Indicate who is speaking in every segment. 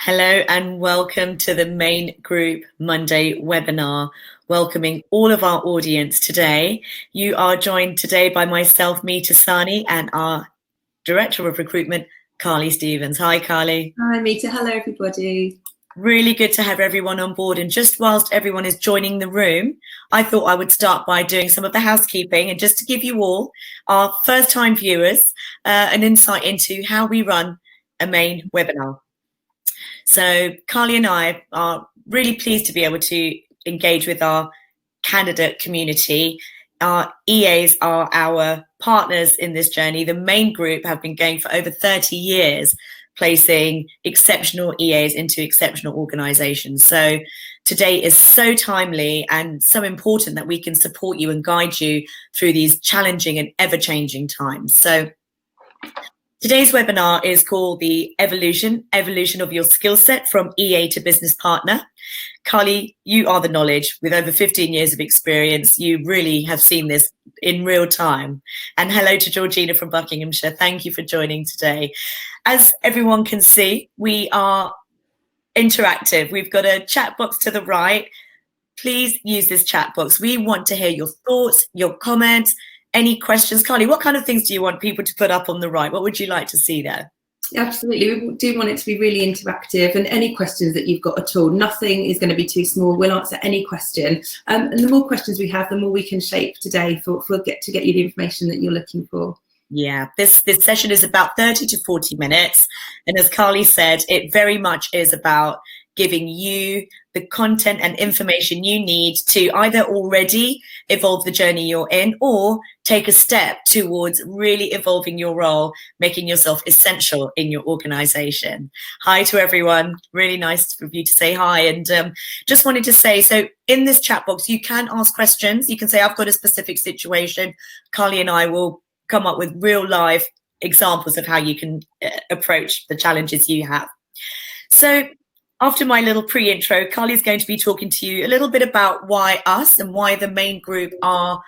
Speaker 1: Hello and welcome to the Maine Group Monday webinar, welcoming all of our audience today. You are joined today by myself, Meeta, Sahni, and our Director of Recruitment, Carly Stevens. Hi, Carly.
Speaker 2: Hi, Meeta. Hello, everybody.
Speaker 1: Really good to have everyone on board. And just whilst everyone is joining the room, I thought I would start by doing some of the housekeeping and just to give you all, our first-time viewers, an insight into how we run a Maine webinar. So Carly and I are really pleased to be able to engage with our candidate community. Our EAs are our partners in this journey. The Maine Group have been going for over 30 years, placing exceptional EAs into exceptional organizations. So today is so timely and so important that we can support you and guide you through these challenging and ever-changing times. So today's webinar is called the Evolution of Your Skill Set from EA to Business Partner. Carly, you are the knowledge with over 15 years of experience. You really have seen this in real time. And hello to Georgina from Buckinghamshire. Thank you for joining today. As everyone can see, we are interactive. We've got a chat box to the right. Please use this chat box. We want to hear your thoughts, your comments, any questions. Carly, what kind of things do you want people to put up on the right? What would you like to see there?
Speaker 2: Absolutely. We do want it to be really interactive, and any questions that you've got at all, nothing is going to be too small. We'll answer any question. And the more questions we have, the more we can shape today to get you the information that you're looking for.
Speaker 1: Yeah, this session is about 30 to 40 minutes. And as Carly said, it very much is about giving you the content and information you need to either already evolve the journey you're in or take a step towards really evolving your role, making yourself essential in your organization. Hi to everyone. Really nice for you to say hi. And just wanted to say, so in this chat box, you can ask questions. You can say, I've got a specific situation. Carly and I will come up with real live examples of how you can approach the challenges you have. So after my little pre-intro, Carly's going to be talking to you a little bit about why us and why the Maine Group are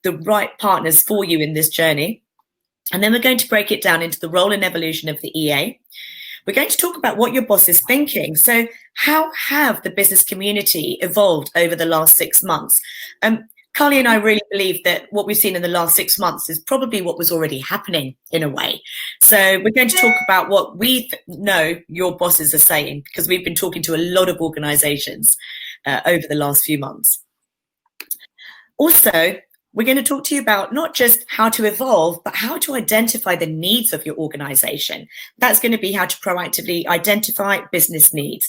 Speaker 1: the right partners for you in this journey. And then we're going to break it down into the role and evolution of the EA. We're going to talk about what your boss is thinking. So how have the business community evolved over the last 6 months? Carly and I really believe that what we've seen in the last 6 months is probably what was already happening in a way. So we're going to talk about what we know your bosses are saying, because we've been talking to a lot of organizations over the last few months. Also, we're going to talk to you about not just how to evolve, but how to identify the needs of your organization. That's going to be how to proactively identify business needs.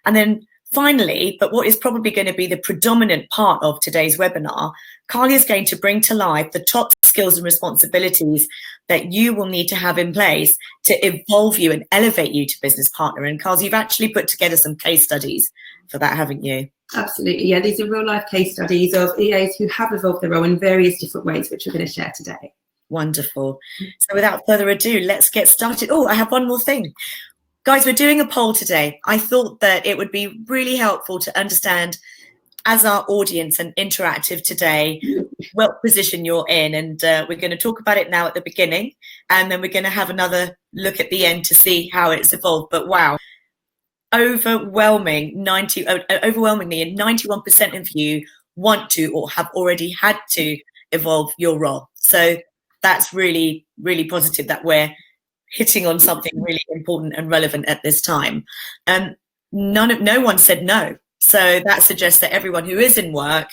Speaker 1: And then finally, but what is probably going to be the predominant part of today's webinar, Carly is going to bring to life the top skills and responsibilities that you will need to have in place to evolve you and elevate you to business partner. And Carly, you've actually put together some case studies for that, haven't you?
Speaker 2: Absolutely. Yeah, these are real life case studies of EAs who have evolved their role in various different ways, which we're going to share today.
Speaker 1: Wonderful. So without further ado, let's get started. Oh, I have one more thing. Guys, we're doing a poll today. I thought that it would be really helpful to understand, as our audience and interactive today, what position you're in. And we're going to talk about it now at the beginning, and then we're going to have another look at the end to see how it's evolved. But wow, overwhelmingly, 91% of you want to or have already had to evolve your role. So that's really, really positive that we're hitting on something really important and relevant at this time. No one said no. So that suggests that everyone who is in work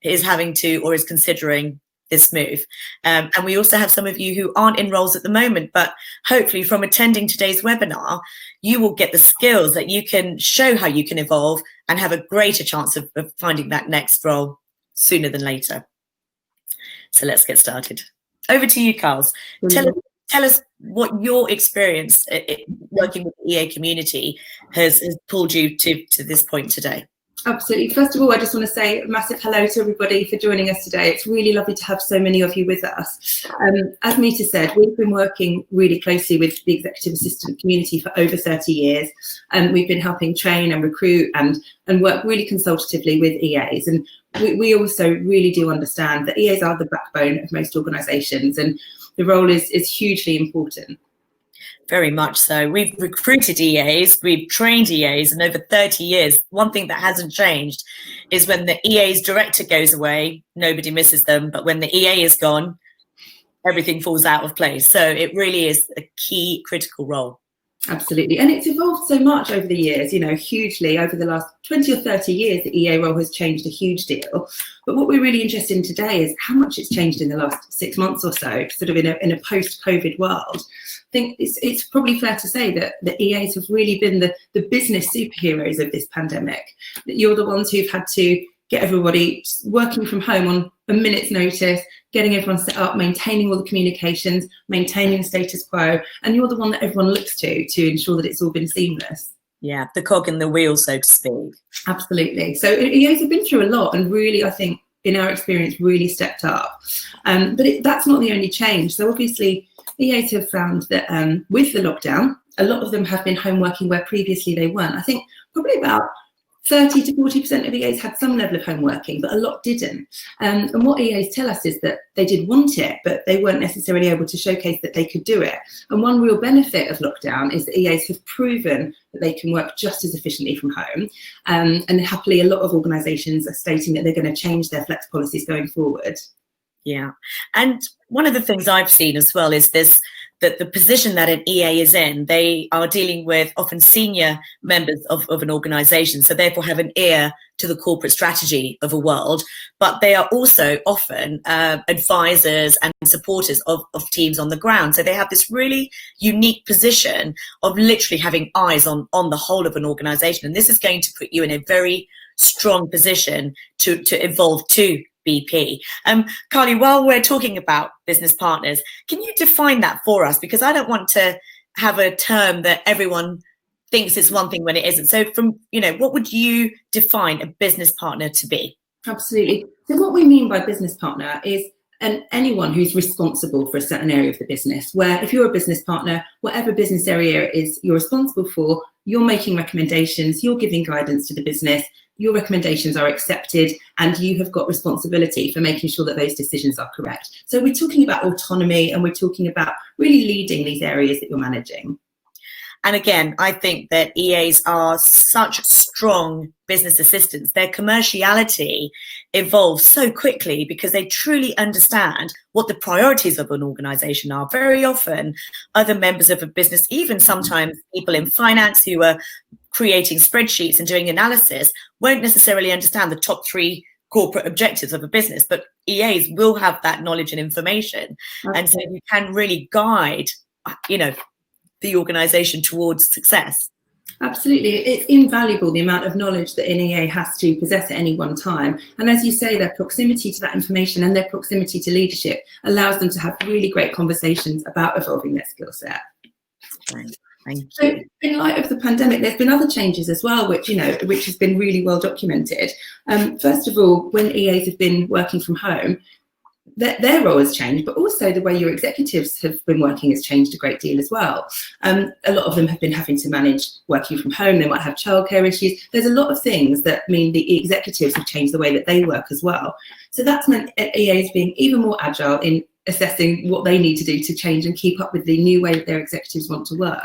Speaker 1: is having to or is considering this move. And we also have some of you who aren't in roles at the moment, but hopefully from attending today's webinar, you will get the skills that you can show how you can evolve and have a greater chance of finding that next role sooner than later. So let's get started. Over to you, Carls. Tell us what your experience working with the EA community has pulled you to this point today.
Speaker 2: Absolutely. First of all, I just want to say a massive hello to everybody for joining us today. It's really lovely to have so many of you with us. As Meeta said, we've been working really closely with the executive assistant community for over 30 years. And we've been helping train and recruit and work really consultatively with EAs. And we also really do understand that EAs are the backbone of most organisations, and the role is hugely important.
Speaker 1: Very much so. We've recruited EAs, we've trained EAs, and over 30 years, one thing that hasn't changed is when the EA's director goes away, nobody misses them. But when the EA is gone, everything falls out of place. So it really is a key critical role.
Speaker 2: Absolutely. And it's evolved so much over the years, you know, hugely over the last 20 or 30 years, the EA role has changed a huge deal. But what we're really interested in today is how much it's changed in the last 6 months or so, sort of in a post-COVID world. I think it's probably fair to say that the EAs have really been the business superheroes of this pandemic. That you're the ones who've had to get everybody working from home on a minute's notice, getting everyone set up, maintaining all the communications, maintaining the status quo, and you're the one that everyone looks to ensure that it's all been seamless.
Speaker 1: Yeah, the cog in the wheel, so to speak.
Speaker 2: Absolutely. So EAs have been through a lot, and really, I think, in our experience, really stepped up. But that's not the only change. So obviously, EAs have found that with the lockdown, a lot of them have been home working where previously they weren't. I think probably about 30 to 40% of EAs had some level of home working, but a lot didn't. And what EAs tell us is that they did want it, but they weren't necessarily able to showcase that they could do it. And one real benefit of lockdown is that EAs have proven that they can work just as efficiently from home. And happily, a lot of organisations are stating that they're going to change their flex policies going forward.
Speaker 1: Yeah. And one of the things I've seen as well is that the position that an EA is in, they are dealing with often senior members of an organisation, so therefore have an ear to the corporate strategy of a world, but they are also often advisors and supporters of teams on the ground. So they have this really unique position of literally having eyes on the whole of an organisation. And this is going to put you in a very strong position to evolve to BP. Carly, while we're talking about business partners, can you define that for us? Because I don't want to have a term that everyone thinks it's one thing when it isn't. So what would you define a business partner to be?
Speaker 2: Absolutely. So what we mean by business partner is anyone who's responsible for a certain area of the business, where if you're a business partner, whatever business area it is you're responsible for, you're making recommendations, you're giving guidance to the business, your recommendations are accepted, and you have got responsibility for making sure that those decisions are correct. So we're talking about autonomy, and we're talking about really leading these areas that you're managing.
Speaker 1: And again, I think that EAs are such strong business assistants. Their commerciality evolves so quickly because they truly understand what the priorities of an organization are. Very often, other members of a business, even sometimes people in finance who are creating spreadsheets and doing analysis, won't necessarily understand the top 3 corporate objectives of a business, but EAs will have that knowledge and information. Okay. And so you can really guide, the organization towards success.
Speaker 2: Absolutely. It's invaluable, the amount of knowledge that an EA has to possess at any one time. And as you say, their proximity to that information and their proximity to leadership allows them to have really great conversations about evolving their skill set.
Speaker 1: Thank you.
Speaker 2: So in light of the pandemic, there's been other changes as well, which has been really well documented. First of all, when EAs have been working from home, their role has changed, but also the way your executives have been working has changed a great deal as well. A lot of them have been having to manage working from home. They might have childcare issues. There's a lot of things that mean the executives have changed the way that they work as well. So that's meant EAs being even more agile in assessing what they need to do to change and keep up with the new way that their executives want to work.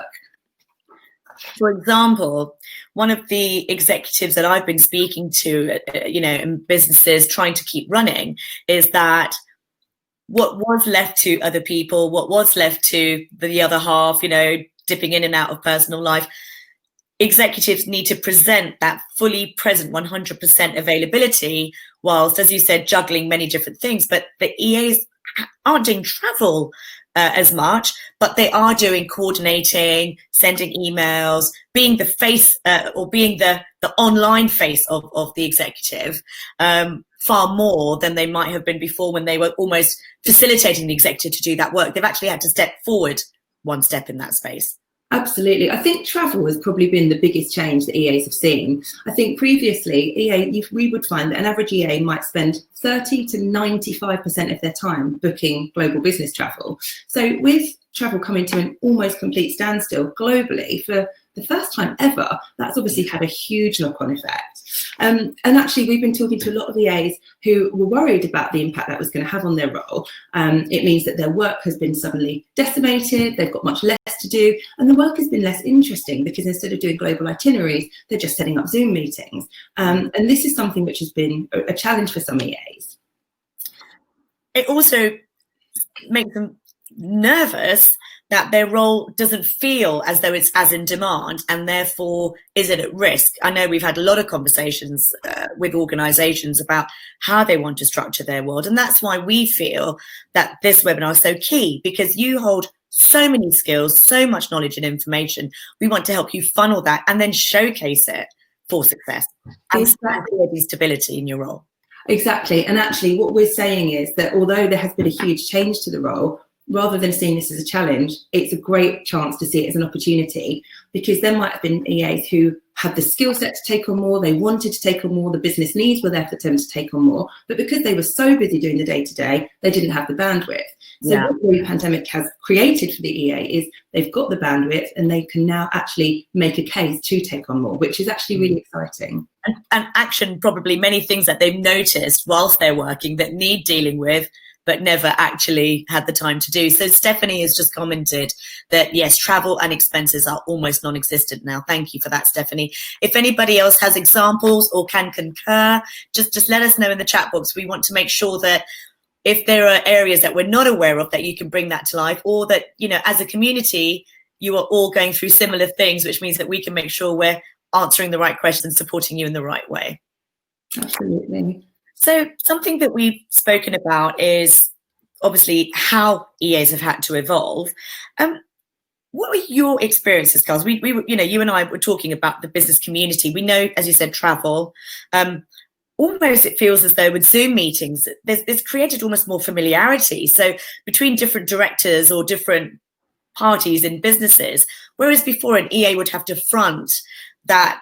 Speaker 1: For example, one of the executives that I've been speaking to, in businesses trying to keep running, is that what was left to other people, what was left to the other half, dipping in and out of personal life, executives need to present that fully present 100% availability, whilst, as you said, juggling many different things. But the EAs aren't doing travel as much, but they are doing coordinating, sending emails, being the face or being the online face of the executive, far more than they might have been before when they were almost facilitating the executive to do that work. They've actually had to step forward one step in that space.
Speaker 2: Absolutely. I think travel has probably been the biggest change that EAs have seen. I think previously, we would find that an average EA might spend 30 to 95% of their time booking global business travel. So with travel coming to an almost complete standstill globally for the first time ever, that's obviously had a huge knock-on effect. And actually, we've been talking to a lot of EAs who were worried about the impact that was going to have on their role. It means that their work has been suddenly decimated. They've got much less to do, and the work has been less interesting because instead of doing global itineraries, they're just setting up Zoom meetings. And this is something which has been a challenge for some EAs.
Speaker 1: It also makes them nervous that their role doesn't feel as though it's as in demand, and therefore is it at risk. I know we've had a lot of conversations with organisations about how they want to structure their world, and that's why we feel that this webinar is so key, because you hold so many skills, so much knowledge and information. We want to help you funnel that and then showcase it for success and stability in your role.
Speaker 2: Exactly. And actually what we're saying is that although there has been a huge change to the role, rather than seeing this as a challenge, it's a great chance to see it as an opportunity, because there might have been EAs who had the skill set to take on more, they wanted to take on more, the business needs were there for them to take on more, but because they were so busy doing the day-to-day, they didn't have the bandwidth. So what the pandemic has created for the EA is they've got the bandwidth and they can now actually make a case to take on more, which is actually really exciting.
Speaker 1: And action probably many things that they've noticed whilst they're working that need dealing with, but never actually had the time to do. So Stephanie has just commented that, yes, travel and expenses are almost non-existent now. Thank you for that, Stephanie. If anybody else has examples or can concur, just let us know in the chat box. We want to make sure that if there are areas that we're not aware of, that you can bring that to life, or that, you know, as a community, you are all going through similar things, which means that we can make sure we're answering the right questions, supporting you in the right way.
Speaker 2: Absolutely.
Speaker 1: So something that we've spoken about is obviously how EAs have had to evolve. What were your experiences, Carl? We you know, you and I were talking about the business community. We know, as you said, travel. Almost it feels as though with Zoom meetings, there's created almost more familiarity. So between different directors or different parties in businesses, whereas before an EA would have to front that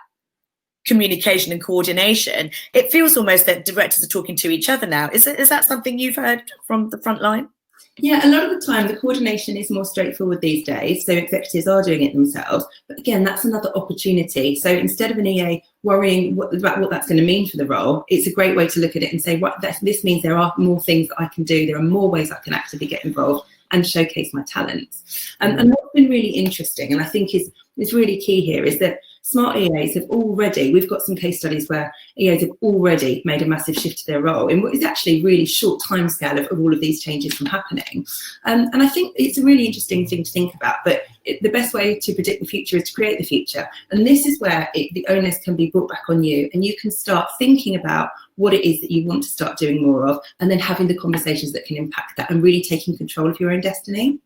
Speaker 1: communication and coordination, it feels almost that directors are talking to each other now. Is that something you've heard from the front line?
Speaker 2: Yeah, a lot of the time the coordination is more straightforward these days, so executives are doing it themselves. But again, that's another opportunity. So instead of an EA worrying about what that's going to mean for the role, it's a great way to look at it and say, this means there are more things that I can do. There are more ways I can actively get involved and showcase my talents. And what's been really interesting, and I think is really key here, is that smart EAs have already, we've got some case studies where EAs have already made a massive shift to their role in what is actually a really short timescale of all of these changes from happening. And I think it's a really interesting thing to think about, but the best way to predict the future is to create the future. And this is where the onus can be brought back on you, and you can start thinking about what it is that you want to start doing more of, and then having the conversations that can impact that and really taking control of your own destiny.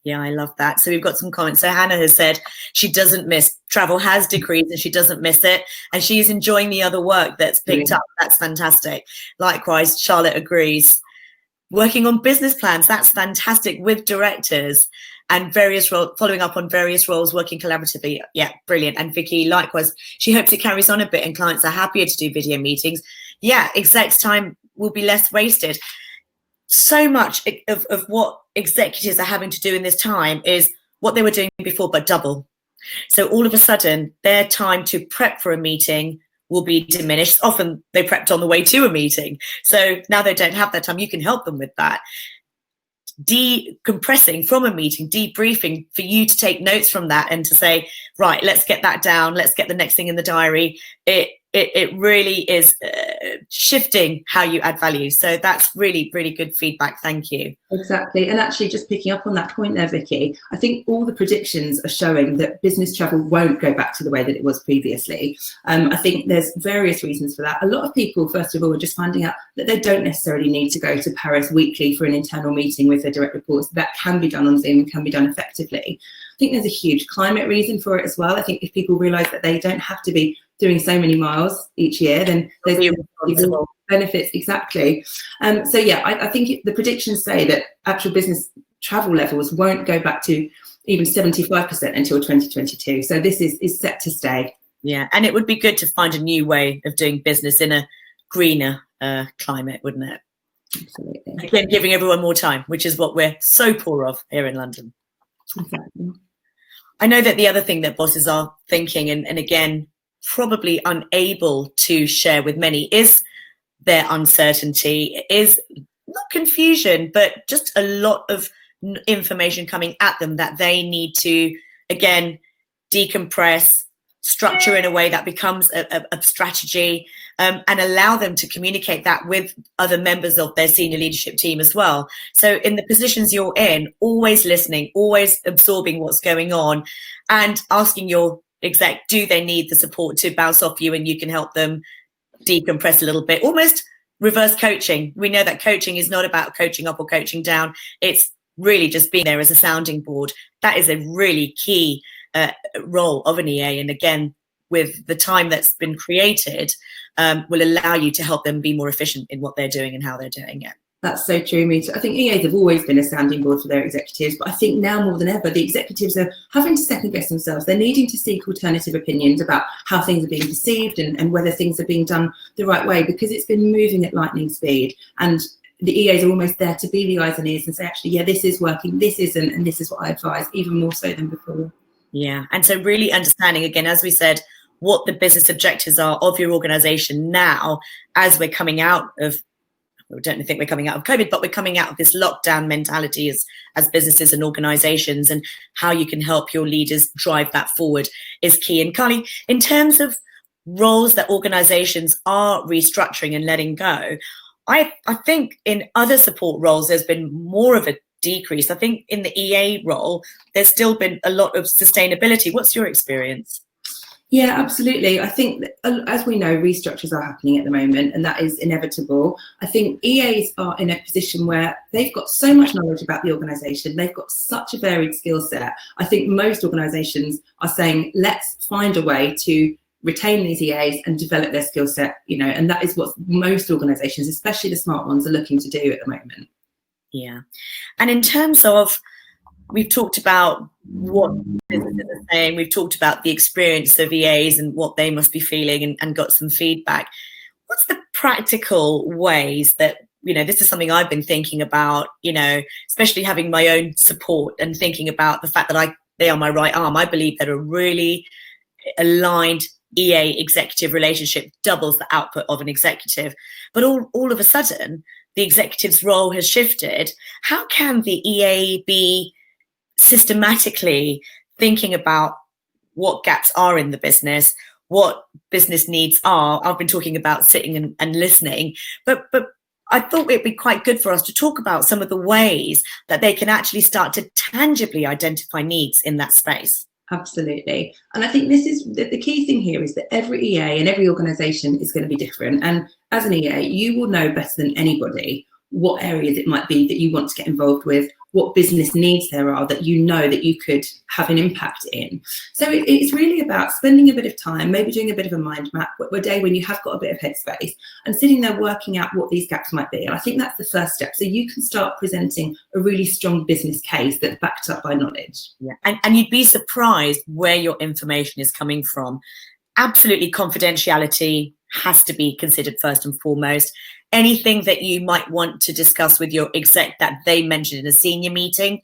Speaker 1: Yeah, I love that. So we've got some comments. So Hannah has said she doesn't miss, travel has decreased and she doesn't miss it. And she's enjoying the other work that's picked up. That's fantastic. Likewise, Charlotte agrees. Working on business plans, that's fantastic, with directors and various roles, following up on various roles, working collaboratively. Yeah, brilliant. And Vicky, likewise, she hopes it carries on a bit and clients are happier to do video meetings. Yeah, execs' time will be less wasted. So much of what executives are having to do in this time is what they were doing before, but double. So all of a sudden, their time to prep for a meeting will be diminished. Often they prepped on the way to a meeting. So now they don't have that time. You can help them with that. Decompressing from a meeting, debriefing, for you to take notes from that and to say, right, let's get that down. Let's get the next thing in the diary. It really is shifting how you add value. So that's really, really good feedback. Thank you.
Speaker 2: Exactly. And actually, just picking up on that point there, Vicky, I think all the predictions are showing that business travel won't go back to the way that it was previously. I think there's various reasons for that. A lot of people, first of all, are just finding out that they don't necessarily need to go to Paris weekly for an internal meeting with their direct reports. That can be done on Zoom and can be done effectively. I think there's a huge climate reason for it as well. I think if people realise that they don't have to be doing so many miles each year, then there's benefits. Exactly. So yeah, I think the predictions say that actual business travel levels won't go back to even 75% until 2022. So this is set to stay.
Speaker 1: Yeah, and it would be good to find a new way of doing business in a greener climate, wouldn't it?
Speaker 2: Absolutely.
Speaker 1: Again, giving everyone more time, which is what we're so poor of here in London.
Speaker 2: Exactly.
Speaker 1: I know that the other thing that bosses are thinking, and again, probably unable to share with many, is their uncertainty, is not confusion, but just a lot of information coming at them that they need to, again, decompress, structure in a way that becomes a strategy, and allow them to communicate that with other members of their senior leadership team as well. So in the positions you're in, always listening, always absorbing what's going on, and asking your exec, do they need the support to bounce off you and you can help them decompress a little bit? Almost reverse coaching. We know that coaching is not about coaching up or coaching down. It's really just being there as a sounding board. That is a really key role of an EA. And again, with the time that's been created, will allow you to help them be more efficient in what they're doing and how they're doing it.
Speaker 2: That's so true, Meeta. I think EAs have always been a sounding board for their executives, but I think now more than ever, the executives are having to second guess themselves. They're needing to seek alternative opinions about how things are being perceived and whether things are being done the right way, because it's been moving at lightning speed. And the EAs are almost there to be the eyes and ears and say, actually, yeah, this is working, this isn't, and this is what I advise, even more so than before.
Speaker 1: Yeah, and so really understanding, again, as we said, what the business objectives are of your organization now, as we're coming out of, I don't think we're coming out of COVID, but we're coming out of this lockdown mentality as businesses and organizations, and how you can help your leaders drive that forward is key. And Carly, in terms of roles that organizations are restructuring and letting go, I think in other support roles, there's been more of a decrease. I think in the EA role, there's still been a lot of sustainability. What's your experience?
Speaker 2: Yeah, absolutely. I think that, as we know, restructures are happening at the moment, and that is inevitable. I think EAs are in a position where they've got so much knowledge about the organisation. They've got such a varied skill set. I think most organisations are saying, let's find a way to retain these EAs and develop their skill set, and that is what most organisations, especially the smart ones, are looking to do at the moment.
Speaker 1: Yeah. And in terms of, we've talked about what businesses are saying, we've talked about the experience of EAs and what they must be feeling, and got some feedback. What's the practical ways that, this is something I've been thinking about, especially having my own support and thinking about the fact that they are my right arm. I believe that a really aligned EA executive relationship doubles the output of an executive. But all of a sudden, the executive's role has shifted. How can the EA be systematically thinking about what gaps are in the business, what business needs are? I've been talking about sitting and listening, but I thought it'd be quite good for us to talk about some of the ways that they can actually start to tangibly identify needs in that space.
Speaker 2: Absolutely. And I think this is the key thing here, is that every EA and every organisation is going to be different. And as an EA, you will know better than anybody what areas it might be that you want to get involved with, what business needs there are that that you could have an impact in. So it's really about spending a bit of time, maybe doing a bit of a mind map, a day when you have got a bit of headspace, and sitting there working out what these gaps might be. And I think that's the first step. So you can start presenting a really strong business case that's backed up by knowledge.
Speaker 1: Yeah. And you'd be surprised where your information is coming from. Absolutely, confidentiality has to be considered first and foremost. Anything that you might want to discuss with your exec that they mentioned in a senior meeting,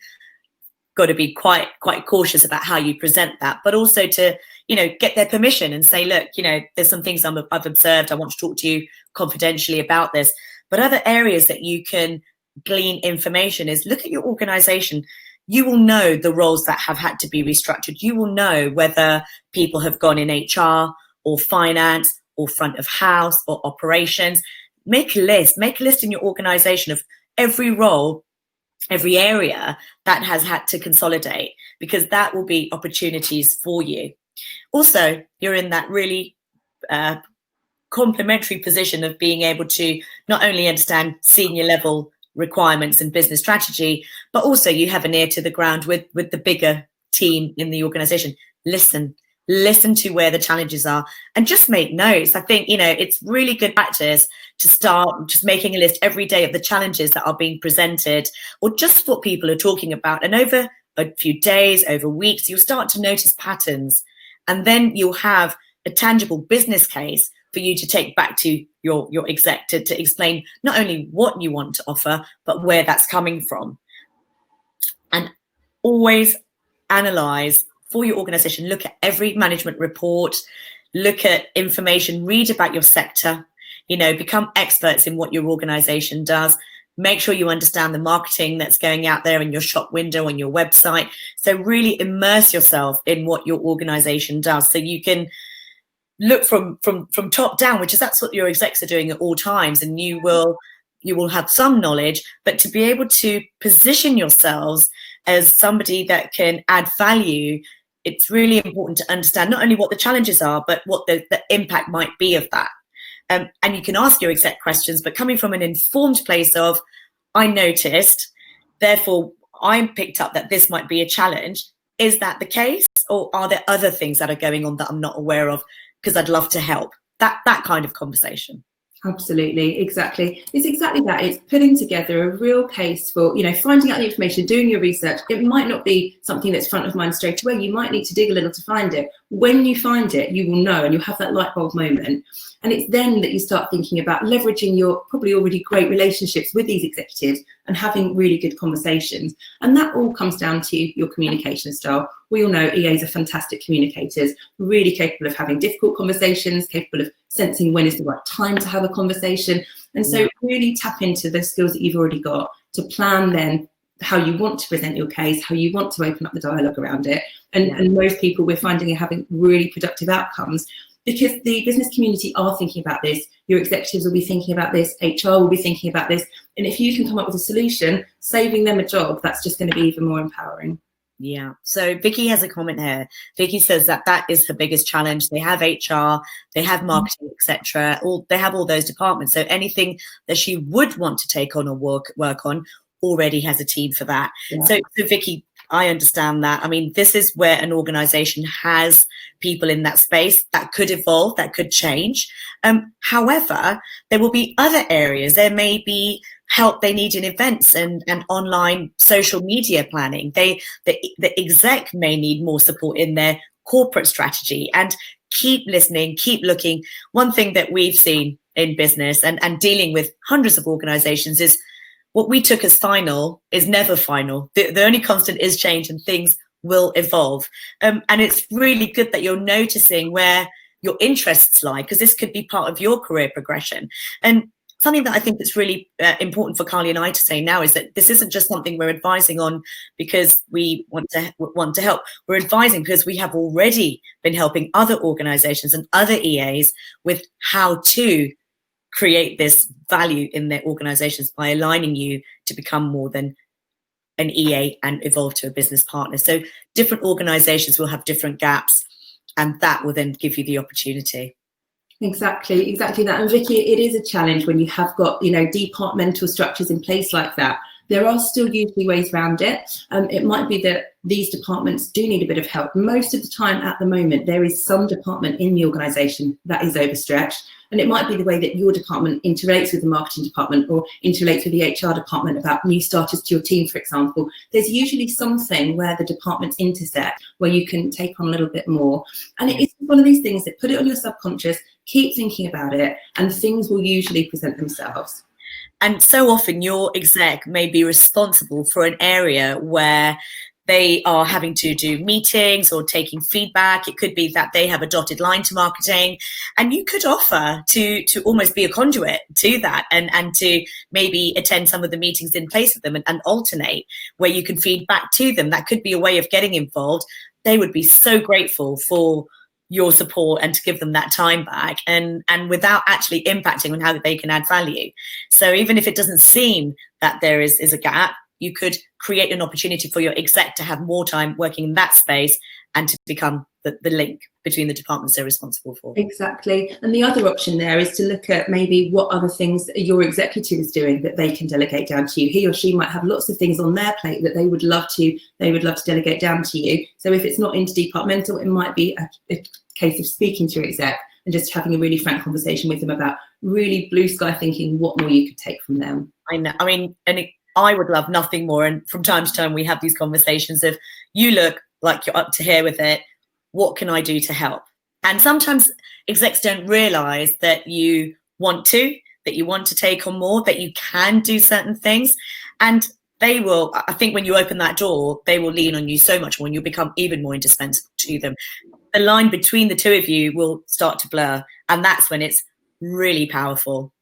Speaker 1: got to be quite cautious about how you present that, but also to, get their permission and say, look, there's some things I've observed. I want to talk to you confidentially about this. But other areas that you can glean information is look at your organization. You will know the roles that have had to be restructured. You will know whether people have gone in HR or finance or front of house or operations. Make a list in your organization of every role, every area that has had to consolidate, because that will be opportunities for you. Also, you're in that really complementary position of being able to not only understand senior level requirements and business strategy, but also you have an ear to the ground with the bigger team in the organization. Listen to where the challenges are and just make notes. I think, it's really good practice to start just making a list every day of the challenges that are being presented, or just what people are talking about. And over a few days, over weeks, you'll start to notice patterns, and then you'll have a tangible business case for you to take back to your exec to explain not only what you want to offer, but where that's coming from. And always analyze for your organization. Look at every management report, look at information, read about your sector, become experts in what your organization does. Make sure you understand the marketing that's going out there in your shop window, on your website. So really immerse yourself in what your organization does, so you can look from top down, which is that's what your execs are doing at all times, and you will have some knowledge, but to be able to position yourselves as somebody that can add value, it's really important to understand not only what the challenges are, but what the impact might be of that. And you can ask your exec questions, but coming from an informed place of, I noticed, therefore I picked up that this might be a challenge. Is that the case? Or are there other things that are going on that I'm not aware of? Because I'd love to help. That kind of conversation.
Speaker 2: Absolutely, exactly. It's exactly that. It's putting together a real case for, finding out the information, doing your research. It might not be something that's front of mind straight away. You might need to dig a little to find it. When you find it, you will know, and you'll have that light bulb moment. And it's then that you start thinking about leveraging your probably already great relationships with these executives and having really good conversations. And that all comes down to your communication style. We all know EAs are fantastic communicators, really capable of having difficult conversations, capable of sensing when is the right time to have a conversation. And so really tap into the skills that you've already got to plan then how you want to present your case, how you want to open up the dialogue around it. And most people we're finding are having really productive outcomes, because the business community are thinking about this. Your executives will be thinking about this, HR will be thinking about this. And if you can come up with a solution, saving them a job, that's just going to be even more empowering.
Speaker 1: Yeah. So Vicky has a comment here. Vicky says that is the biggest challenge. They have HR, they have marketing, etc. They have all those departments. So anything that she would want to take on or work on already has a team for that. Yeah. So Vicky, I understand that. I mean, this is where an organization has people in that space that could evolve, that could change. However, there will be other areas. There may be help they need in events and online social media planning. The exec may need more support in their corporate strategy. And keep listening, keep looking. One thing that we've seen in business and dealing with hundreds of organizations is what we took as final is never final. The only constant is change, and things will evolve. And it's really good that you're noticing where your interests lie, because this could be part of your career progression. And something that I think is really important for Carly and I to say now is that this isn't just something we're advising on because we want to help. We're advising because we have already been helping other organizations and other EAs with how to create this value in their organizations by aligning you to become more than an EA and evolve to a business partner. So different organizations will have different gaps, and that will then give you the opportunity.
Speaker 2: Exactly that. And Vicky, it is a challenge when you have got, departmental structures in place like that. There are still usually ways around it. It might be that these departments do need a bit of help. Most of the time at the moment, there is some department in the organisation that is overstretched. And it might be the way that your department interrelates with the marketing department or interrelates with the HR department about new starters to your team, for example. There's usually something where the departments intersect, where you can take on a little bit more. And it's one of these things that put it on your subconscious, keep thinking about it, and things will usually present themselves.
Speaker 1: And so often your exec may be responsible for an area where they are having to do meetings or taking feedback. It could be that they have a dotted line to marketing, and you could offer to almost be a conduit to that and to maybe attend some of the meetings in place of them and alternate where you can feed back to them. That could be a way of getting involved. They would be so grateful for your support and to give them that time back and without actually impacting on how they can add value. So even if it doesn't seem that there is a gap, you could create an opportunity for your exec to have more time working in that space and to become the link between the departments they're responsible for.
Speaker 2: Exactly. And the other option there is to look at maybe what other things your executive is doing that they can delegate down to you. He or she might have lots of things on their plate that they would love to delegate down to you. So if it's not interdepartmental, it might be a case of speaking to your exec and just having a really frank conversation with them about really blue sky thinking what more you could take from them.
Speaker 1: I know. I mean, I would love nothing more. And from time to time, we have these conversations of, you look like you're up to here with it. What can I do to help? And sometimes execs don't realize that you want to take on more, that you can do certain things. And they will, I think when you open that door, they will lean on you so much more and you'll become even more indispensable to them. The line between the two of you will start to blur. And that's when it's really powerful.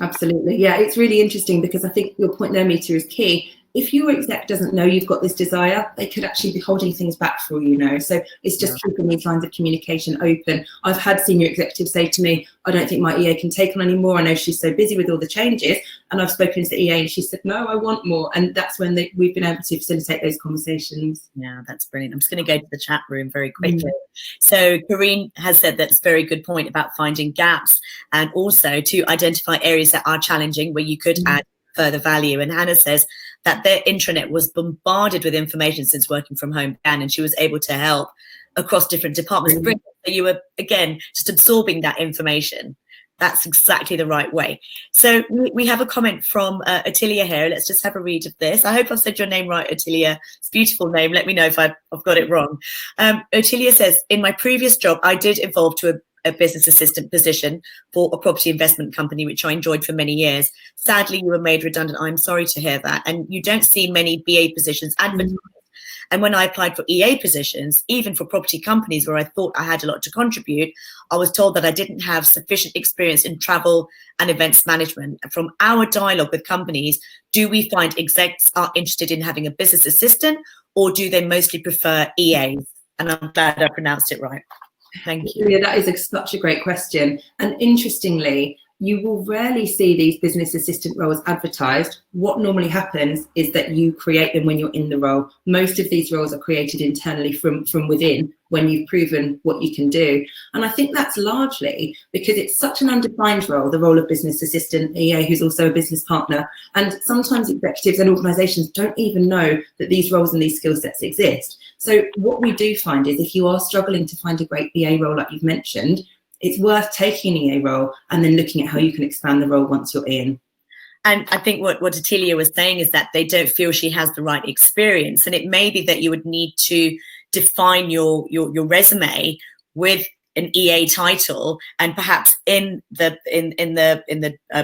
Speaker 2: Absolutely. Yeah, it's really interesting because I think your point there, Meeta, is key. If your exec doesn't know you've got this desire, they could actually be holding things back for all you know. So it's just keeping these lines of communication open. I've had senior executives say to me, I don't think my EA can take on anymore. I know she's so busy with all the changes. And I've spoken to the EA and she said, no, I want more. And that's when we've been able to facilitate those conversations.
Speaker 1: Yeah, that's brilliant. I'm just going to go to the chat room very quickly. So Corinne has said that's a very good point about finding gaps and also to identify areas that are challenging where you could add further value. And Hannah says that their intranet was bombarded with information since working from home began, and she was able to help across different departments. So you were, again, just absorbing that information. That's exactly the right way. So we have a comment from Attilia here. Let's just have a read of this. I hope I've said your name right, Attilia. It's a beautiful name. Let me know if I've got it wrong. Attilia says, in my previous job, I did evolve to a business assistant position for a property investment company, which I enjoyed for many years. Sadly, you were made redundant. I'm sorry to hear that. And you don't see many BA positions advertised. And when I applied for EA positions, even for property companies where I thought I had a lot to contribute, I was told that I didn't have sufficient experience in travel and events management. From our dialogue with companies, do we find execs are interested in having a business assistant, or do they mostly prefer EAs? And I'm glad I pronounced it right. Thank you.
Speaker 2: Yeah, that is such a great question. And interestingly, you will rarely see these business assistant roles advertised. What normally happens is that you create them when you're in the role. Most of these roles are created internally from within when you've proven what you can do. And I think that's largely because it's such an undefined role, the role of business assistant, EA, who's also a business partner. And sometimes executives and organizations don't even know that these roles and these skill sets exist. So what we do find is if you are struggling to find a great BA role, like you've mentioned, it's worth taking an EA role and then looking at how you can expand the role once you're in.
Speaker 1: And I think what Attilia was saying is that they don't feel she has the right experience. And it may be that you would need to define your resume with an EA title, and perhaps in the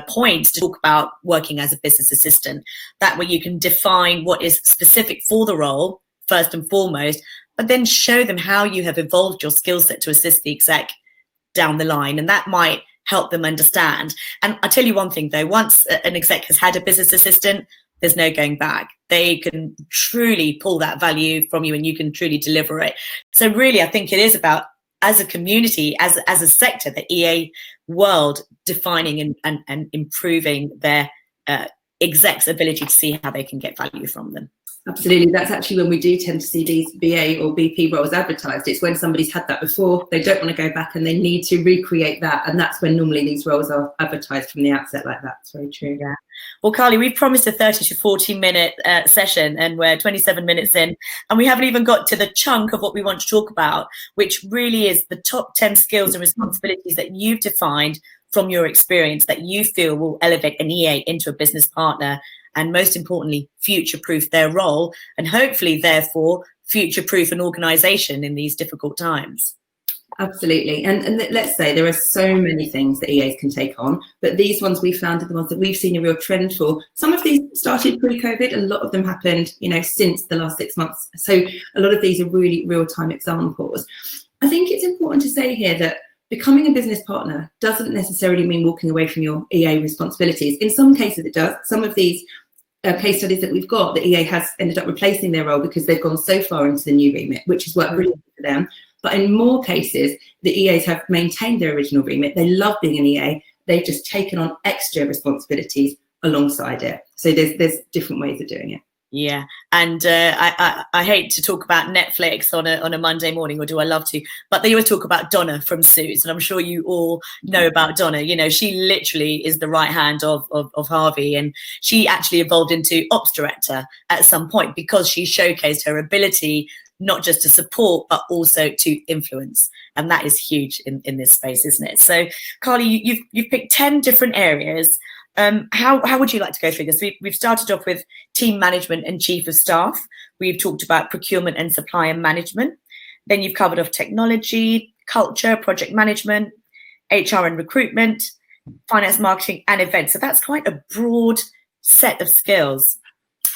Speaker 1: points to talk about working as a business assistant. That way you can define what is specific for the role first and foremost, but then show them how you have evolved your skill set to assist the exec down the line, and that might help them understand. And I'll tell you one thing though, once an exec has had a business assistant, there's no going back. They can truly pull that value from you and you can truly deliver it. So really, I think it is about, as a community, as a sector, the EA world, defining and improving their execs' ability to see how they can get value from them.
Speaker 2: Absolutely. That's actually when we do tend to see these BA or BP roles advertised. It's when somebody's had that before, they don't want to go back and they need to recreate that. And that's when normally these roles are advertised from the outset like that. It's very true.
Speaker 1: Yeah. Well, Carly, we've promised a 30 to 40 minute session and we're 27 minutes in and we haven't even got to the chunk of what we want to talk about, which really is the top 10 skills and responsibilities that you've defined from your experience that you feel will elevate an EA into a business partner, and most importantly, future-proof their role, and hopefully, therefore, future-proof an organisation in these difficult times.
Speaker 2: Absolutely. And let's say there are so many things that EAs can take on, but these ones we found are the ones that we've seen a real trend for. Some of these started pre-COVID, a lot of them happened, since the last 6 months. So a lot of these are really real-time examples. I think it's important to say here that becoming a business partner doesn't necessarily mean walking away from your EA responsibilities. In some cases it does. Some of these case studies that we've got, the EA has ended up replacing their role because they've gone so far into the new remit, which has worked really for them. But in more cases, the EAs have maintained their original remit. They love being an EA. They've just taken on extra responsibilities alongside it. So there's different ways of doing it.
Speaker 1: Yeah, and I hate to talk about Netflix on a Monday morning, or do I love to? But they always talk about Donna from Suits, and I'm sure you all know about Donna. She literally is the right hand of Harvey, and she actually evolved into ops director at some point because she showcased her ability not just to support but also to influence, and that is huge in this space, isn't it? So, Carly, you've picked 10 different areas. How would you like to go through this? We've started off with team management and chief of staff. We've talked about procurement and supplier management. Then you've covered off technology, culture, project management, HR and recruitment, finance, marketing and events. So that's quite a broad set of skills.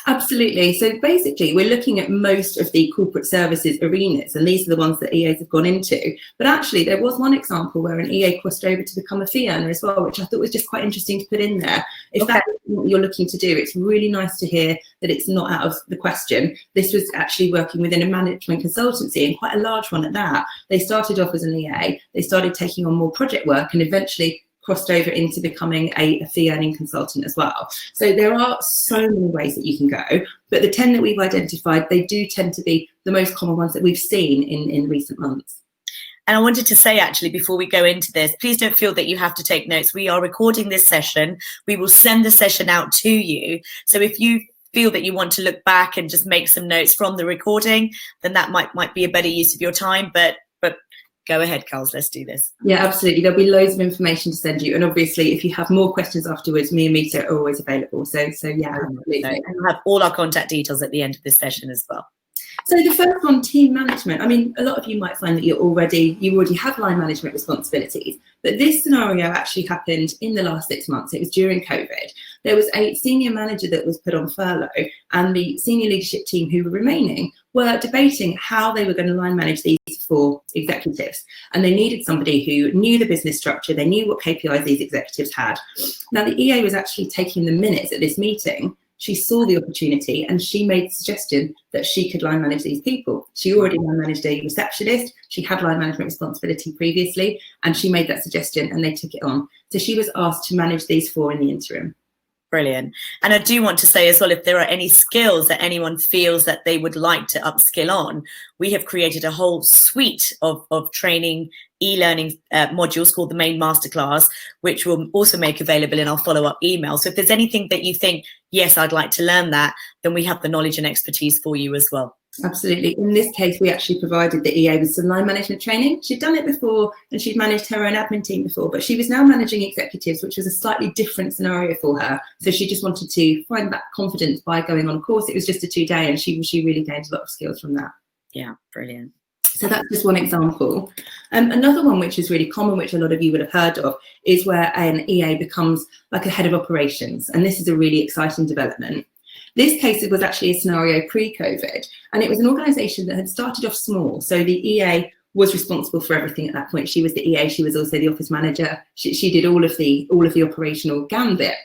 Speaker 2: Absolutely. So basically, we're looking at most of the corporate services arenas, and these are the ones that EAs have gone into. But actually, there was one example where an EA crossed over to become a fee earner as well, which I thought was just quite interesting to put in there. If that's what you're looking to do, it's really nice to hear that it's not out of the question. This was actually working within a management consultancy, and quite a large one at that. They started off as an EA, they started taking on more project work, and eventually crossed over into becoming a fee earning consultant as well. So there are so many ways that you can go, but the 10 that we've identified, they do tend to be the most common ones that we've seen in recent months.
Speaker 1: And I wanted to say, actually, before we go into this, please don't feel that you have to take notes. We are recording this session. We will send the session out to you. So if you feel that you want to look back and just make some notes from the recording, then that might be a better use of your time. But go ahead, Carls, let's do this.
Speaker 2: Yeah, absolutely. There'll be loads of information to send you. And obviously, if you have more questions afterwards, me and Meeta are always available. So yeah, absolutely.
Speaker 1: And we'll have all our contact details at the end of this session as well.
Speaker 2: So the first one, team management. I mean, a lot of you might find that you already have line management responsibilities, but this scenario actually happened in the last 6 months. It was during COVID. There was a senior manager that was put on furlough, and the senior leadership team who were remaining were debating how they were going to line manage these 4 executives. And they needed somebody who knew the business structure, they knew what KPIs these executives had. Now, the EA was actually taking the minutes at this meeting. She saw the opportunity and she made the suggestion that she could line manage these people. She already line managed a receptionist. She had line management responsibility previously, and she made that suggestion and they took it on. So she was asked to manage these 4 in the interim.
Speaker 1: Brilliant. And I do want to say as well, if there are any skills that anyone feels that they would like to upskill on, we have created a whole suite of training e-learning modules called the Maine Masterclass, which we'll also make available in our follow-up email. So if there's anything that you think, yes, I'd like to learn that, then we have the knowledge and expertise for you as well.
Speaker 2: Absolutely. In this case, we actually provided the EA with some line management training. She'd done it before and she'd managed her own admin team before, but she was now managing executives, which was a slightly different scenario for her. So she just wanted to find that confidence by going on a course. It was just a 2-day and she really gained a lot of skills from that.
Speaker 1: Yeah, brilliant.
Speaker 2: So that's just one example. Another one which is really common, which a lot of you would have heard of, is where an EA becomes like a head of operations. And this is a really exciting development. This case, it was actually a scenario pre-COVID, and it was an organisation that had started off small. So the EA was responsible for everything at that point. She was the EA. She was also the office manager. She did all of the operational gambit.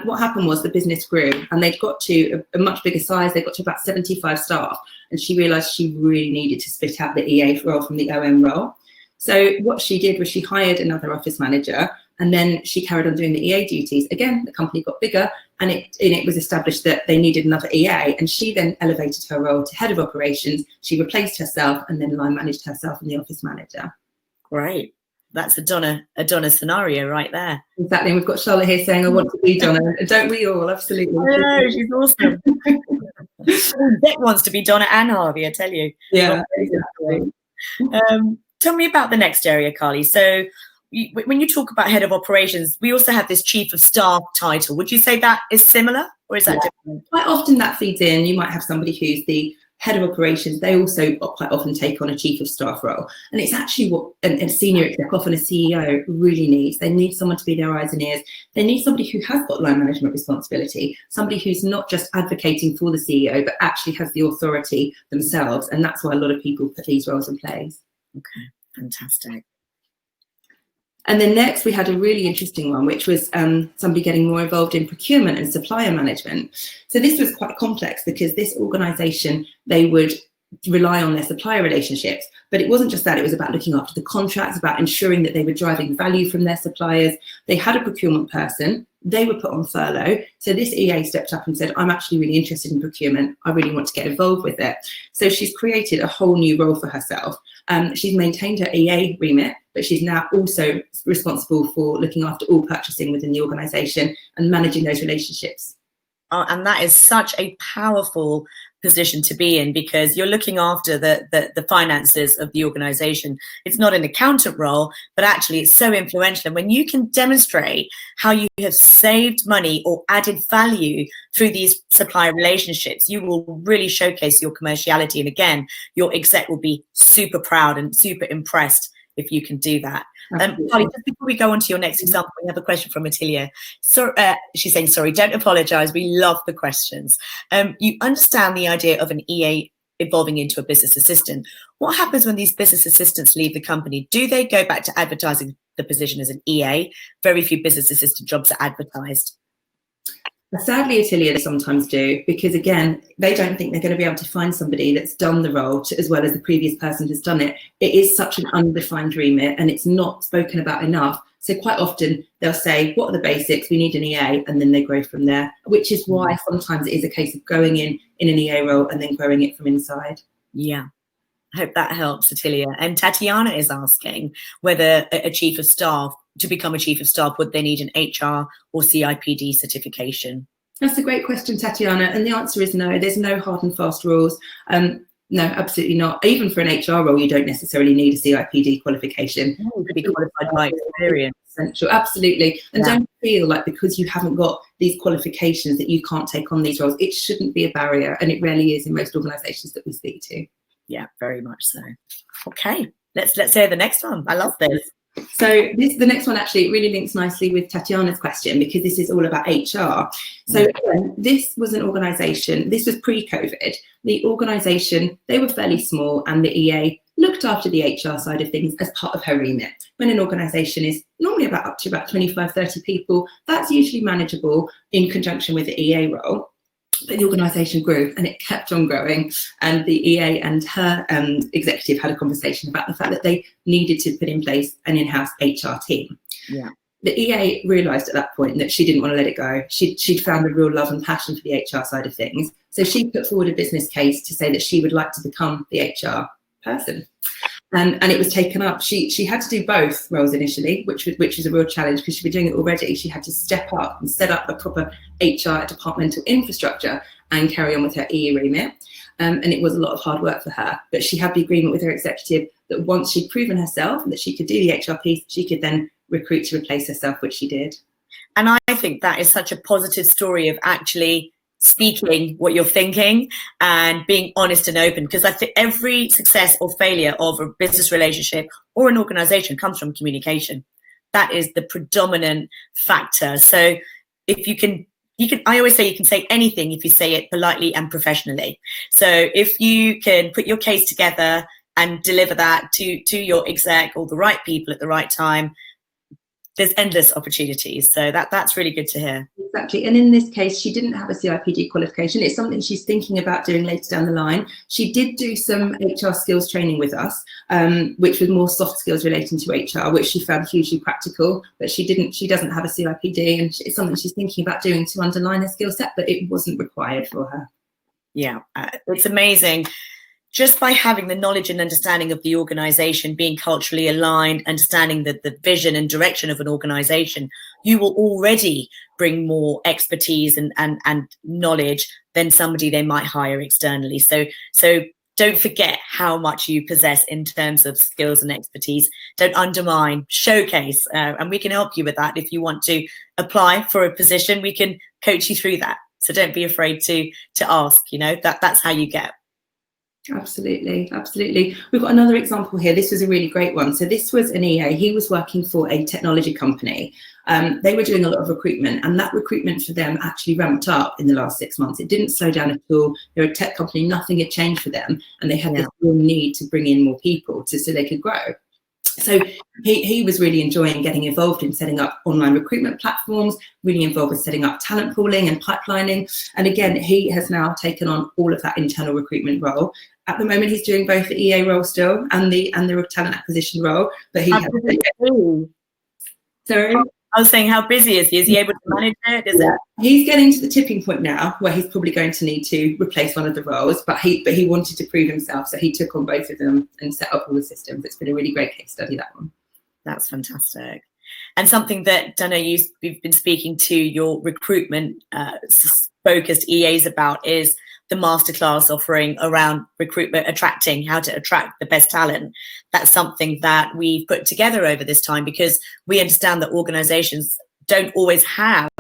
Speaker 2: What happened was the business grew, and they'd got to a much bigger size. They got to about 75 staff, and she realised she really needed to split out the EA role from the OM role. So what she did was she hired another office manager, and then she carried on doing the EA duties. Again, the company got bigger, and it was established that they needed another EA, and she then elevated her role to head of operations. She replaced herself and then line managed herself and the office manager.
Speaker 1: Great. That's a Donna scenario right there.
Speaker 2: Exactly. And we've got Charlotte here saying, I want to be Donna. Don't we all? Absolutely.
Speaker 1: I know, she's awesome. Beck wants to be Donna and Harvey, I tell you.
Speaker 2: Yeah, exactly.
Speaker 1: Tell me about the next area, Carly. So when you talk about head of operations, we also have this chief of staff title. Would you say that is similar, or is that different?
Speaker 2: Quite often that feeds in. You might have somebody who's the head of operations. They also quite often take on a chief of staff role. And it's actually what a senior exec, often a CEO, really needs. They need someone to be their eyes and ears. They need somebody who has got line management responsibility, somebody who's not just advocating for the CEO, but actually has the authority themselves. And that's why a lot of people put these roles in place.
Speaker 1: Okay, fantastic.
Speaker 2: And then next we had a really interesting one, which was somebody getting more involved in procurement and supplier management. So this was quite complex because this organisation, they would rely on their supplier relationships, but it wasn't just that. It was about looking after the contracts, about ensuring that they were driving value from their suppliers. They had a procurement person. They were put on furlough. So this EA stepped up and said, I'm actually really interested in procurement. I really want to get involved with it. So she's created a whole new role for herself. She's maintained her EA remit, but she's now also responsible for looking after all purchasing within the organisation and managing those relationships.
Speaker 1: And that is such a powerful position to be in, because you're looking after the finances of the organization. It's not an accountant role, but actually it's so influential. And when you can demonstrate how you have saved money or added value through these supplier relationships, you will really showcase your commerciality. And again, your exec will be super proud and super impressed if you can do that.
Speaker 2: Absolutely.
Speaker 1: Polly, just before we go on to your next example, we have a question from Attilia. So she's saying, sorry, don't apologize. We love the questions. You understand the idea of an EA evolving into a business assistant. What happens when these business assistants leave the company? Do they go back to advertising the position as an EA? Very few business assistant jobs are advertised.
Speaker 2: Sadly, Attilia, they sometimes do, because again, they don't think they're going to be able to find somebody that's done the role as well as the previous person has done it. It is such an undefined remit and it's not spoken about enough. So quite often they'll say, what are the basics? We need an EA, and then they grow from there, which is why sometimes it is a case of going in an EA role and then growing it from inside.
Speaker 1: Yeah. I hope that helps, Attilia. And Tatiana is asking whether a chief of staff, to become a chief of staff, would they need an HR or CIPD certification?
Speaker 2: That's a great question, Tatiana. And the answer is no. There's no hard and fast rules. No, absolutely not. Even for an HR role, you don't necessarily need a CIPD qualification.
Speaker 1: You could be qualified by experience.
Speaker 2: Essential, absolutely. And don't feel like because you haven't got these qualifications that you can't take on these roles. It shouldn't be a barrier, and it rarely is in most organisations that we speak to.
Speaker 1: Yeah, very much so. Okay, let's hear the next one. I love this.
Speaker 2: So the next one actually really links nicely with Tatiana's question, because this is all about HR. So again, this was an organisation, this was pre-COVID. The organisation, they were fairly small, and the EA looked after the HR side of things as part of her remit. When an organisation is normally up to about 25, 30 people, that's usually manageable in conjunction with the EA role. But the organisation grew and it kept on growing, and the EA and her executive had a conversation about the fact that they needed to put in place an in-house HR team.
Speaker 1: Yeah.
Speaker 2: The EA realised at that point that she didn't want to let it go. She'd found a real love and passion for the HR side of things. So she put forward a business case to say that she would like to become the HR person. And it was taken up. She had to do both roles initially, which was a real challenge because she'd been doing it already. She had to step up and set up a proper HR departmental infrastructure and carry on with her EE remit. And it was a lot of hard work for her. But she had the agreement with her executive that once she'd proven herself and that she could do the HR piece, she could then recruit to replace herself, which she did.
Speaker 1: And I think that is such a positive story of actually speaking what you're thinking and being honest and open, because I think every success or failure of a business relationship or an organization comes from communication. That is the predominant factor. So if you can, I always say you can say anything if you say it politely and professionally. So if you can put your case together and deliver that to your exec or the right people at the right time, there's endless opportunities. So that's really good to hear.
Speaker 2: Exactly. And in this case, she didn't have a CIPD qualification. It's something she's thinking about doing later down the line. She did do some HR skills training with us, which was more soft skills relating to HR, which she found hugely practical, but she doesn't have a CIPD, and it's something she's thinking about doing to underline her skill set, but it wasn't required for her.
Speaker 1: Yeah, it's amazing. Just by having the knowledge and understanding of the organization, being culturally aligned, understanding the vision and direction of an organization, you will already bring more expertise and knowledge than somebody they might hire externally. So don't forget how much you possess in terms of skills and expertise. Don't undermine, showcase, and we can help you with that. If you want to apply for a position, we can coach you through that. So don't be afraid to ask, that's how you get.
Speaker 2: Absolutely, absolutely. We've got another example here. This was a really great one. So this was an EA. He was working for a technology company. They were doing a lot of recruitment, and that recruitment for them actually ramped up in the last 6 months. It didn't slow down at all. They're a tech company. Nothing had changed for them, and they had this real need to bring in more people so they could grow. So he was really enjoying getting involved in setting up online recruitment platforms, really involved with setting up talent pooling and pipelining. And again, he has now taken on all of that internal recruitment role. At the moment, he's doing both the EA role still and the talent acquisition role. But he Sorry?
Speaker 1: I was saying, how busy is he? Is he able to manage it?
Speaker 2: He's getting to the tipping point now where he's probably going to need to replace one of the roles, but he wanted to prove himself, so he took on both of them and set up all the systems. It's been a really great case study, that one.
Speaker 1: That's fantastic. And something that I know you've been speaking to your recruitment focused EAs about is the masterclass offering around recruitment, how to attract the best talent. That's something that we've put together over this time because we understand that organizations don't always have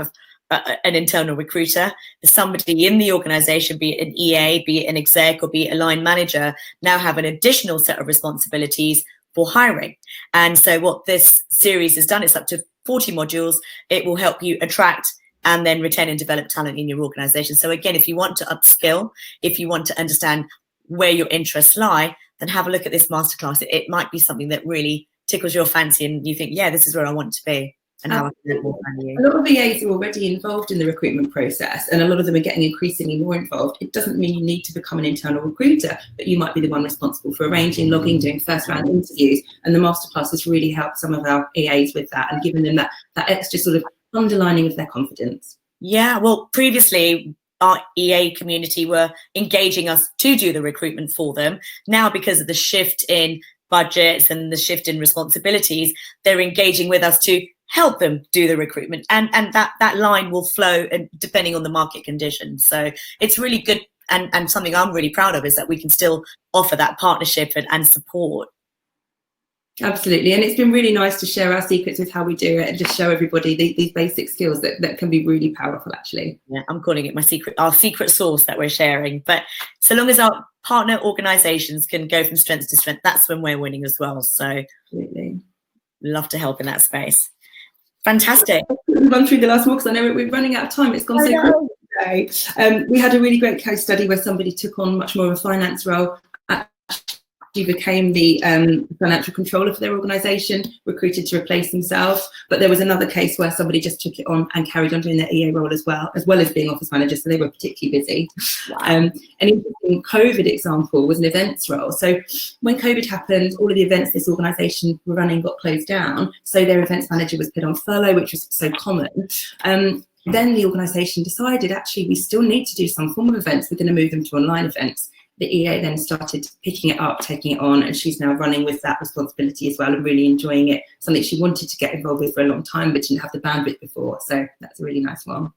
Speaker 1: an internal recruiter. Somebody in the organization, be it an EA, be it an exec, or be it a line manager, now have an additional set of responsibilities for hiring. And so what this series has done, it's up to 40 modules. It will help you attract and then retain and develop talent in your organization. So again, if you want to upskill, if you want to understand where your interests lie, then have a look at this masterclass. It might be something that really tickles your fancy and you think, yeah, this is where I want to be and how I can add more value.
Speaker 2: A lot of VAs are already involved in the recruitment process, and a lot of them are getting increasingly more involved. It doesn't mean you need to become an internal recruiter, but you might be the one responsible for arranging, logging, doing first round interviews. And the masterclass has really helped some of our EAs with that and given them that extra sort of underlining of their confidence.
Speaker 1: Yeah, well, previously our EA community were engaging us to do the recruitment for them. Now, because of the shift in budgets and the shift in responsibilities, they're engaging with us to help them do the recruitment, and that line will flow depending on the market conditions. So it's really good, and something I'm really proud of is that we can still offer that partnership and support.
Speaker 2: Absolutely, and it's been really nice to share our secrets with how we do it and just show everybody these basic skills that can be really powerful, actually.
Speaker 1: Yeah, I'm calling it our secret sauce that we're sharing. But so long as our partner organizations can go from strength to strength, that's when we're winning as well. So
Speaker 2: absolutely,
Speaker 1: love to help in that space. Fantastic.
Speaker 2: Run through the last one because I know we're running out of time. It's gone so quickly today. We had a really great case study where somebody took on much more of a finance role. She became the financial controller for their organisation, recruited to replace themselves. But there was another case where somebody just took it on and carried on doing their EA role as well as being office manager. So they were particularly busy. Wow. An interesting COVID example was an events role. So when COVID happened, all of the events this organisation were running got closed down. So their events manager was put on furlough, which was so common. Then the organisation decided, actually, we still need to do some form of events. We're going to move them to online events. The EA then started picking it up, taking it on, and she's now running with that responsibility as well and really enjoying it. Something she wanted to get involved with for a long time, but didn't have the bandwidth before. So that's a really nice one.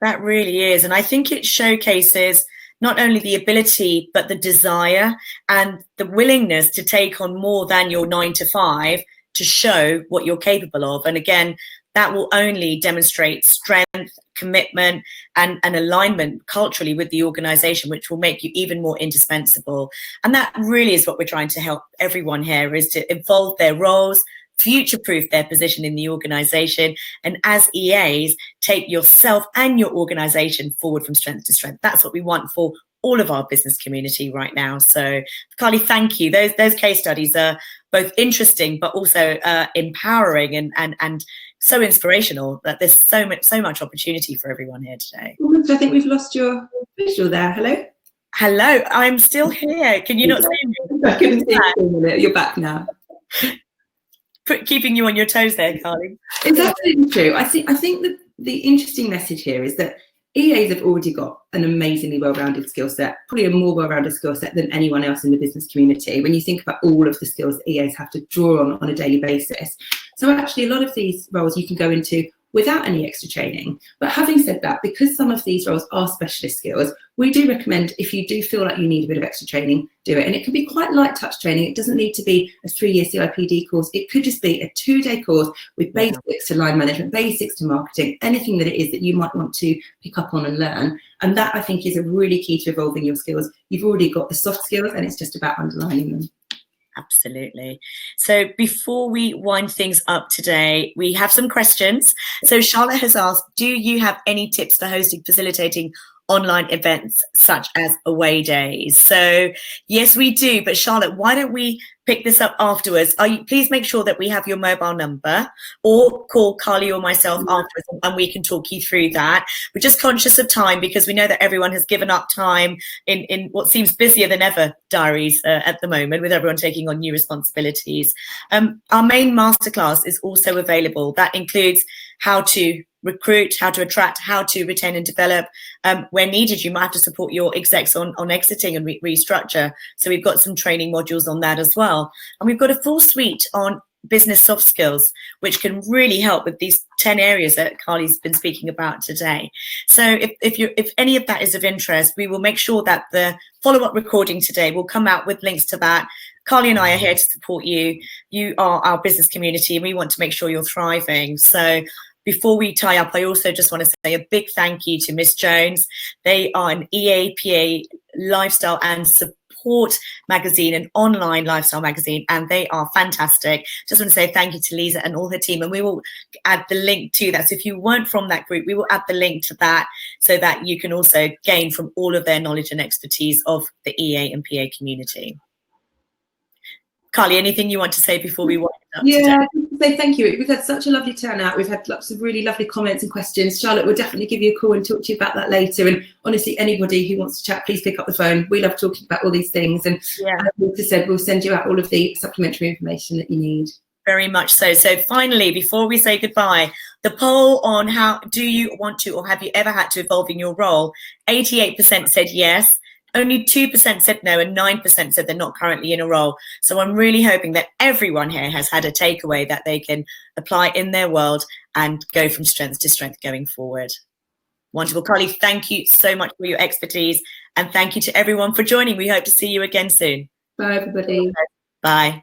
Speaker 1: That really is. And I think it showcases not only the ability, but the desire and the willingness to take on more than your 9 to 5 to show what you're capable of. And again, that will only demonstrate strength, commitment, and alignment culturally with the organization, which will make you even more indispensable. And that really is what we're trying to help everyone here, is to evolve their roles, future-proof their position in the organization, and as EAs, take yourself and your organization forward from strength to strength. That's what we want for all of our business community right now. So, Carly, thank you. Those case studies are both interesting, but also empowering and so inspirational, that there's so much opportunity for everyone here today.
Speaker 2: I think we've lost your visual there.
Speaker 1: Hello, I'm still here. Can you not see me?
Speaker 2: I couldn't see you. You're back now.
Speaker 1: Keeping you on your toes there, Carly.
Speaker 2: It's absolutely true. I think that the interesting message here is that EAs have already got an amazingly well-rounded skill set, probably a more well-rounded skill set than anyone else in the business community when you think about all of the skills that EAs have to draw on a daily basis. So actually a lot of these roles you can go into without any extra training. But having said that, because some of these roles are specialist skills, we do recommend, if you do feel like you need a bit of extra training, do it. And it can be quite light touch training. It doesn't need to be a 3-year CIPD course. It could just be a 2-day course with basics to line management, basics to marketing, anything that it is that you might want to pick up on and learn. And that, I think, is a really key to evolving your skills. You've already got the soft skills and it's just about underlining them.
Speaker 1: Absolutely. So before we wind things up today, we have some questions. So Charlotte has asked, do you have any tips for hosting, facilitating online events such as away days? So yes, we do. But Charlotte, why don't we pick this up afterwards? Please make sure that we have your mobile number, or call Carly or myself afterwards and we can talk you through that. We're just conscious of time because we know that everyone has given up time in what seems busier than ever diaries at the moment, with everyone taking on new responsibilities. Our main masterclass is also available. That includes how to recruit, how to attract, how to retain and develop. Where needed, you might have to support your execs on exiting and restructure. So we've got some training modules on that as well. And we've got a full suite on business soft skills, which can really help with these 10 areas that Carly's been speaking about today. So if any of that is of interest, we will make sure that the follow-up recording today will come out with links to that. Carly and I are here to support you. You are our business community and we want to make sure you're thriving. So before we tie up, I also just want to say a big thank you to Miss Jones. They are an EAPA lifestyle and support support magazine, an online lifestyle magazine, and they are fantastic. Just want to say thank you to Lisa and all her team, and we will add the link to that. So if you weren't from that group, we will add the link to that so that you can also gain from all of their knowledge and expertise of the EA and PA community. Carly, anything you want to say before we wind up today?
Speaker 2: Yeah, say thank you. We've had such a lovely turnout. We've had lots of really lovely comments and questions. Charlotte will definitely give you a call and talk to you about that later. And honestly, anybody who wants to chat, please pick up the phone. We love talking about all these things. And as Lisa said, we'll send you out all of the supplementary information that you need.
Speaker 1: Very much so. So finally, before we say goodbye, the poll on how do you want to or have you ever had to evolve in your role, 88% said yes. Only 2% said no, and 9% said they're not currently in a role. So I'm really hoping that everyone here has had a takeaway that they can apply in their world and go from strength to strength going forward. Wonderful. Carly, thank you so much for your expertise. And thank you to everyone for joining. We hope to see you again soon.
Speaker 2: Bye, everybody.
Speaker 1: Bye.